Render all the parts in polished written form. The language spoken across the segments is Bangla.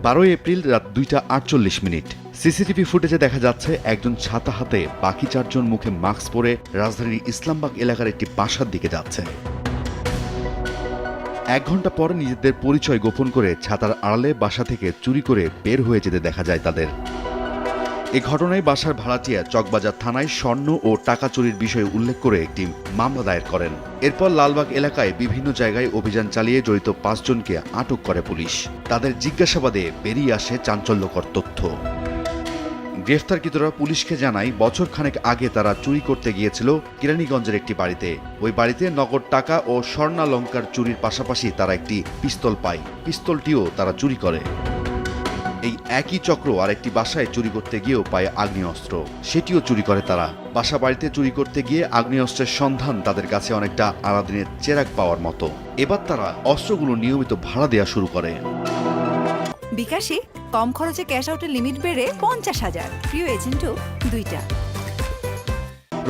12 এপ্রিল রাত 2:48। সিসিটিভি ফুটেজে দেখা যাচ্ছে একজন ছাতা হাতে বাকি 4 জন মুখে মাস্ক পরে রাজধানীর ইসলামবাগ এলাকার একটি বাসার দিকে যাচ্ছে। 1 ঘন্টা পর নিজেদের পরিচয় গোপন করে ছাতার আড়ালে বাসা থেকে চুরি করে বের হয়ে যেতে দেখা যায় তাদের। এই ঘটনায় বাসার ভাড়াটিয়া চকবাজার থানায় স্বর্ণ ও টাকা চুরির বিষয়ে উল্লেখ করে একটি মামলা দায়ের করেন। এরপর লালবাগ এলাকায় বিভিন্ন জায়গায় অভিযান চালিয়ে জড়িত 5 জনকে আটক করে পুলিশ। তাদের জিজ্ঞাসাবাদে বেরিয়ে আসে চাঞ্চল্যকর তথ্য। গ্রেফতারকৃতরা পুলিশকে জানায় বছর খানেক আগে তারা চুরি করতে গিয়েছিল কেরানীগঞ্জের একটি বাড়িতে। ওই বাড়িতে নগদ টাকা ও স্বর্ণালংকার চুরির পাশাপাশি তারা একটি পিস্তল পায়। পিস্তলটিও তারা চুরি করে। এই একই চক্র আরেকটি বাসায় চুরি করতে গিয়েও পায় আগ্নেয়াস্ত্র, সেটিও চুরি করে তারা। বাসা বাড়িতে চুরি করতে গিয়ে আগ্নেয়াস্ত্রের সন্ধান তাদের কাছে অনেকটা আলাদিনের চেরাগ পাওয়ার মতো। এবার তারা অস্ত্রগুলো নিয়মিত ভাড়া দেওয়া শুরু করে। বিকাশে কম খরচে ক্যাশ আউটের লিমিট বেড়ে 50,000। প্রিয় এজেন্টও 2টা।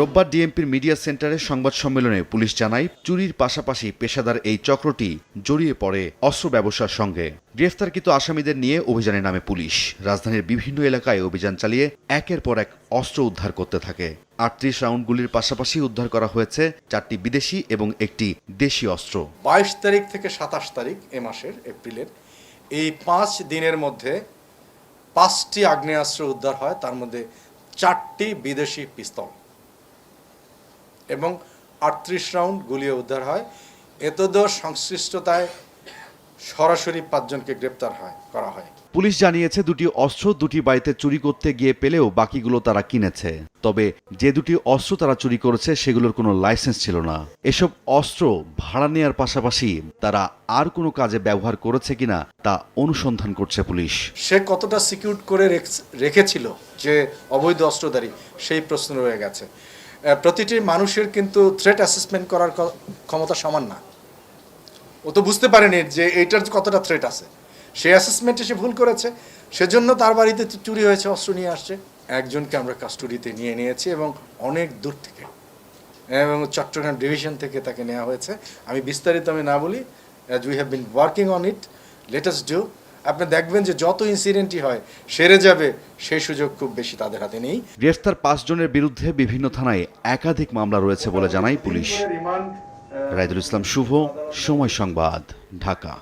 রোববার ডিএমপির মিডিয়া সেন্টারে সংবাদ সম্মেলনে পুলিশ জানায় চুরির পাশাপাশি পেশাদার এই চক্রটি জড়িয়ে পড়ে অস্ত্র ব্যবসার সঙ্গে। গ্রেফতারকৃত আসামিদের নিয়ে অভিযানে নামে পুলিশ। রাজধানীর বিভিন্ন এলাকায় অভিযান চালিয়ে একের পর এক অস্ত্র উদ্ধার করতে থাকে। 38 রাউন্ড গুলির পাশাপাশি উদ্ধার করা হয়েছে 4টি বিদেশি এবং একটি দেশি অস্ত্র। 22 তারিখ থেকে 27 তারিখ এ মাসের এপ্রিলের এই 5 দিনের মধ্যে 5টি আগ্নেয়াস্ত্র উদ্ধার হয়, তার মধ্যে 4টি বিদেশি পিস্তল এবং 38 রাউন্ড গুলিও উদ্ধার হয়। এতদ সংশ্লিষ্টতায় সরাসরি 5 জনকে গ্রেপ্তার করা হয়। পুলিশ জানিয়েছে 2টি অস্ত্র 2টি বাড়িতে চুরি করতে গিয়ে পেলেও বাকিগুলো তারা কিনেছে। তবে যে 2টি অস্ত্র তারা চুরি করেছে সেগুলোর কোনো লাইসেন্স ছিল না। এসব অস্ত্র ভাড়া নেওয়ার পাশাপাশি তারা আর কোনো কাজে ব্যবহার করেছে কিনা তা অনুসন্ধান করছে পুলিশ। সে কতটা সিকিউর করে রেখেছিল যে অবৈধ অস্ত্রধারী, সেই প্রশ্ন রয়ে গেছে। প্রতিটি মানুষের কিন্তু থ্রেট অ্যাসেসমেন্ট করার ক্ষমতা সমান না। ও তো বুঝতে পারেনি যে এইটার কতটা থ্রেট আছে। সেই অ্যাসেসমেন্টে সে ভুল করেছে, সেজন্য তার বাড়িতে চুরি হয়েছে, অস্ত্র নিয়ে আসছে। একজনকে আমরা কাস্টডিতে নিয়েছি এবং অনেক দূর থেকে এবং চট্টগ্রাম ডিভিশন থেকে তাকে নেওয়া হয়েছে। আমি বিস্তারিত না বলি, as we have been working on it, let us do. আপনি দেখবেন যে যত ইনসিডেন্টই হয় সেরে যাবে, সেই সুযোগ খুব বেশি তাদের হাতে নেই। গ্রেফতার 5 জনের বিরুদ্ধে বিভিন্ন থানায় একাধিক মামলা রয়েছে বলে জানায় পুলিশ। রাইদুল ইসলাম শুভ, সময় সংবাদ, ঢাকা।